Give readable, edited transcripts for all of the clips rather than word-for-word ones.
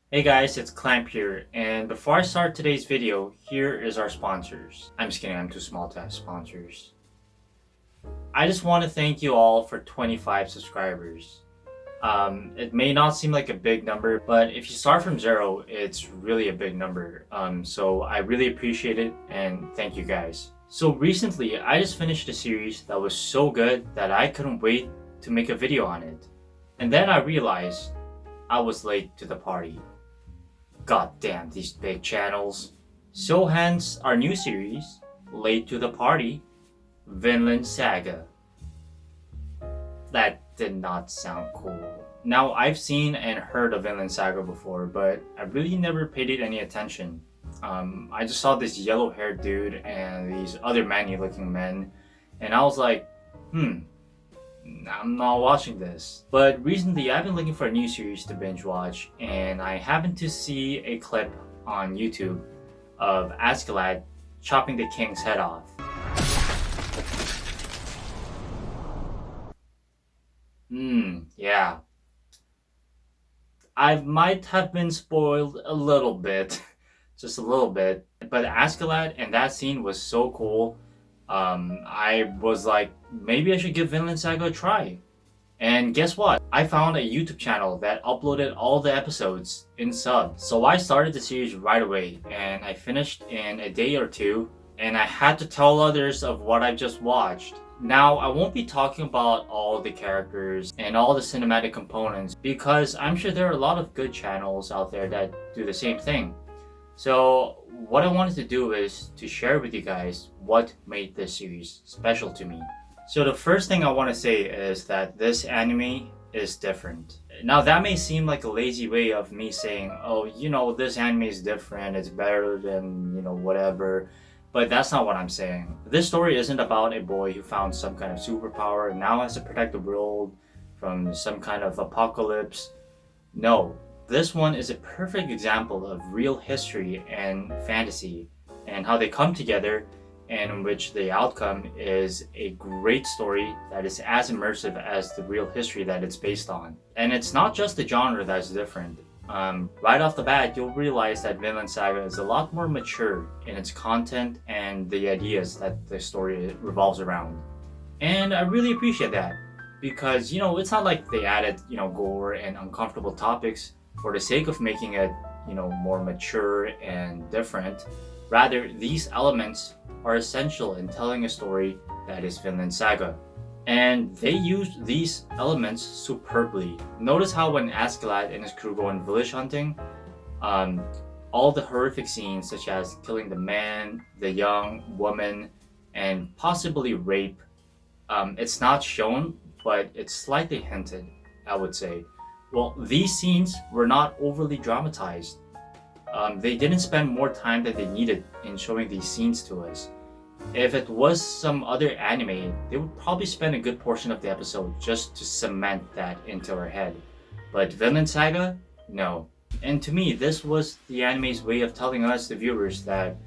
Hey guys, it's Klamp here, and before I start today's video, here is our sponsors. I'm just kidding, I'm too small to have sponsors. I just want to thank you all for 25 subscribers. It may not seem like a big number, but if you start from zero, it's really a big number. So I really appreciate it, and thank you guys. So recently, I just finished a series that was so good that I couldn't wait to make a video on it. And then I realized I was late to the party. God damn these big channels. So hence our new series, Late to the Party, Vinland Saga. That did not sound cool. Now I've seen and heard of Vinland Saga before, but I really never paid it any attention. I just saw this yellow haired dude and these other manly looking men, and I was like, I'm not watching this. But recently I've been looking for a new series to binge watch, and I happened to see a clip on YouTube of Askeladd chopping the king's head off. Yeah. I might have been spoiled a little bit, just a little bit. But Askeladd and that scene was so cool. I was like, maybe I should give Vinland Saga a try. And guess what? I found a YouTube channel that uploaded all the episodes in sub. So I started the series right away, and I finished in a day or two, and I had to tell others of what I just watched. Now, I won't be talking about all the characters and all the cinematic components because I'm sure there are a lot of good channels out there that do the same thing. So what I wanted to do is to share with you guys what made this series special to me. So the first thing I want to say is that this anime is different. Now that may seem like a lazy way of me saying, oh, this anime is different, it's better than, whatever. But that's not what I'm saying. This story isn't about a boy who found some kind of superpower and now has to protect the world from some kind of apocalypse. No, this one is a perfect example of real history and fantasy and how they come together, and in which the outcome is a great story that is as immersive as the real history that it's based on. And it's not just the genre that's different. Right off the bat, you'll realize that Vinland Saga is a lot more mature in its content and the ideas that the story revolves around. And I really appreciate that because, it's not like they added, gore and uncomfortable topics for the sake of making it, more mature and different. Rather, these elements are essential in telling a story that is Vinland Saga. And they used these elements superbly. Notice how when Askeladd and his crew go on village hunting, all the horrific scenes such as killing the man, the young woman, and possibly rape, it's not shown, but it's slightly hinted, I would say. Well, these scenes were not overly dramatized. They didn't spend more time than they needed in showing these scenes to us. If it was some other anime, they would probably spend a good portion of the episode just to cement that into our head. But Vinland Saga? No. And to me, this was the anime's way of telling us, the viewers, that,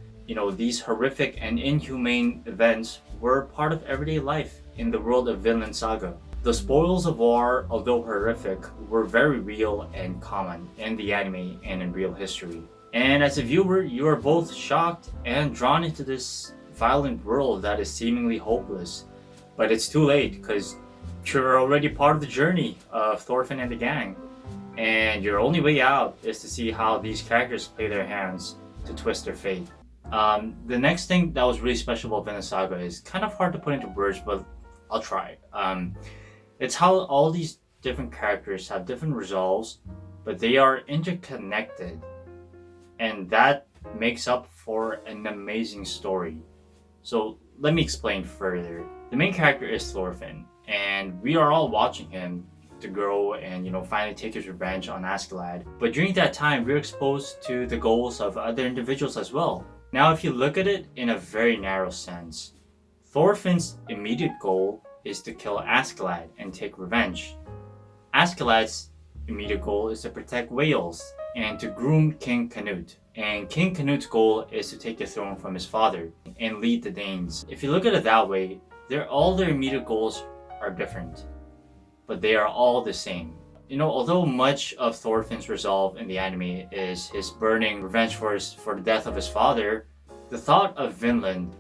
these horrific and inhumane events were part of everyday life in the world of Vinland Saga. The spoils of war, although horrific, were very real and common in the anime and in real history. And as a viewer, you are both shocked and drawn into this violent world that is seemingly hopeless. But it's too late because you're already part of the journey of Thorfinn and the gang. And your only way out is to see how these characters play their hands to twist their fate. The next thing that was really special about Vinland Saga is kind of hard to put into words, but I'll try. It's how all these different characters have different resolves, but they are interconnected. And that makes up for an amazing story. So let me explain further. The main character is Thorfinn, and we are all watching him to grow and finally take his revenge on Askeladd. But during that time, we're exposed to the goals of other individuals as well. Now, if you look at it in a very narrow sense, Thorfinn's immediate goal is to kill Askeladd and take revenge. Askeladd's immediate goal is to protect Wales and to groom King Knud. And King Knud's goal is to take the throne from his father and lead the Danes. If you look at it that way, all their immediate goals are different, but they are all the same. Although much of Thorfinn's resolve in the anime is his burning revenge for the death of his father, the thought of Vinland,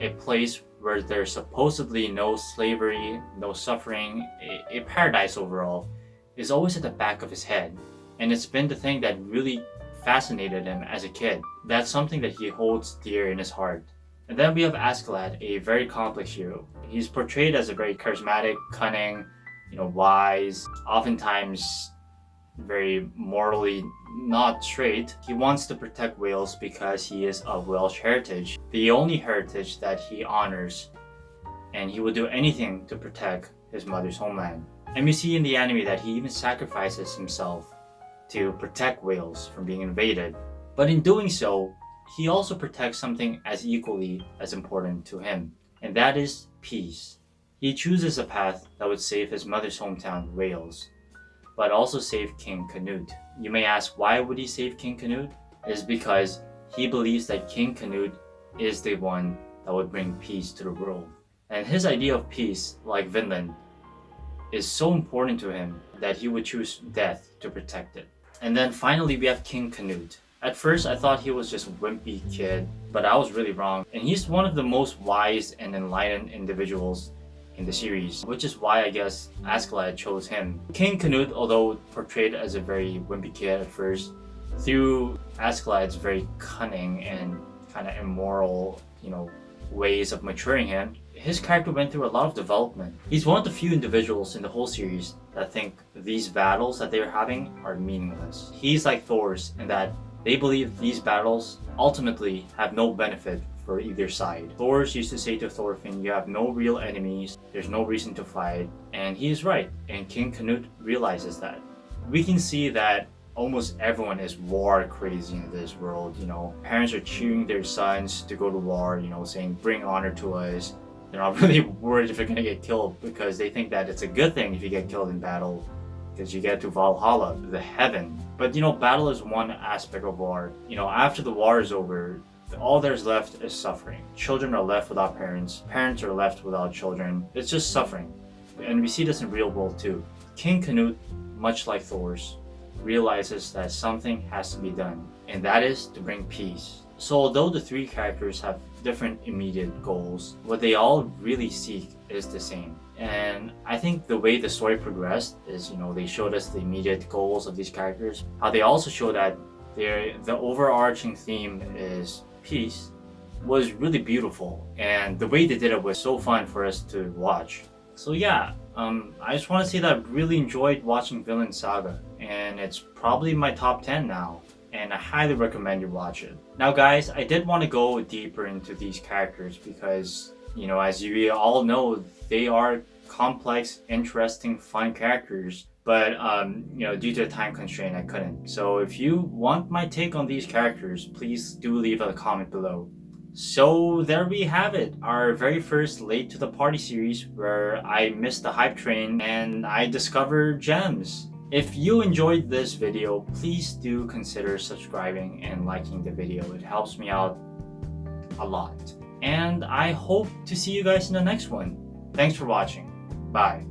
a place where there's supposedly no slavery, no suffering, a paradise overall, is always at the back of his head. And it's been the thing that really fascinated him as a kid. That's something that he holds dear in his heart. And then we have Askeladd, a very complex hero. He's portrayed as a very charismatic, cunning, wise, oftentimes very morally not straight. He wants to protect Wales because he is of Welsh heritage, the only heritage that he honors, and he will do anything to protect his mother's homeland. And we see in the anime that he even sacrifices himself to protect Wales from being invaded. But in doing so, he also protects something as equally as important to him, and that is peace. He chooses a path that would save his mother's hometown, Wales, but also save King Knud. You may ask, why would he save King Knud? It is because he believes that King Knud is the one that would bring peace to the world. And his idea of peace, like Vinland, is so important to him that he would choose death to protect it. And then finally we have King Knud. At first I thought he was just a wimpy kid, but I was really wrong. And he's one of the most wise and enlightened individuals in the series, which is why I guess Askeladd chose him. King Knud, although portrayed as a very wimpy kid at first, through Askeladd's very cunning and kind of immoral, ways of maturing him, his character went through a lot of development. He's one of the few individuals in the whole series that think these battles that they're having are meaningless. He's like Thor's in that they believe these battles ultimately have no benefit for either side. Thor used to say to Thorfinn, you have no real enemies, there's no reason to fight, and he is right, and King Knud realizes that. We can see that almost everyone is war crazy in this world, Parents are cheering their sons to go to war, saying bring honor to us. They're not really worried if you're gonna get killed because they think that it's a good thing if you get killed in battle because you get to Valhalla, the heaven. But battle is one aspect of war. After the war is over, all there's left is suffering. Children are left without parents. Parents are left without children. It's just suffering. And we see this in real world too. King Knud, much like Thor's, realizes that something has to be done, and that is to bring peace. So although the three characters have different immediate goals, what they all really seek is the same. And I think the way the story progressed is, they showed us the immediate goals of these characters. How they also show that the overarching theme is peace was really beautiful, and the way they did it was so fun for us to watch. So yeah, I just want to say that I really enjoyed watching Vinland Saga, and it's probably my top 10 now, and I highly recommend you watch it. Now guys, I did want to go deeper into these characters because, as you all know, they are complex, interesting, fun characters. But, due to a time constraint, I couldn't. So if you want my take on these characters, please do leave a comment below. So there we have it, our very first Late to the Party series where I missed the hype train and I discovered gems. If you enjoyed this video, please do consider subscribing and liking the video. It helps me out a lot. And I hope to see you guys in the next one. Thanks for watching. Bye.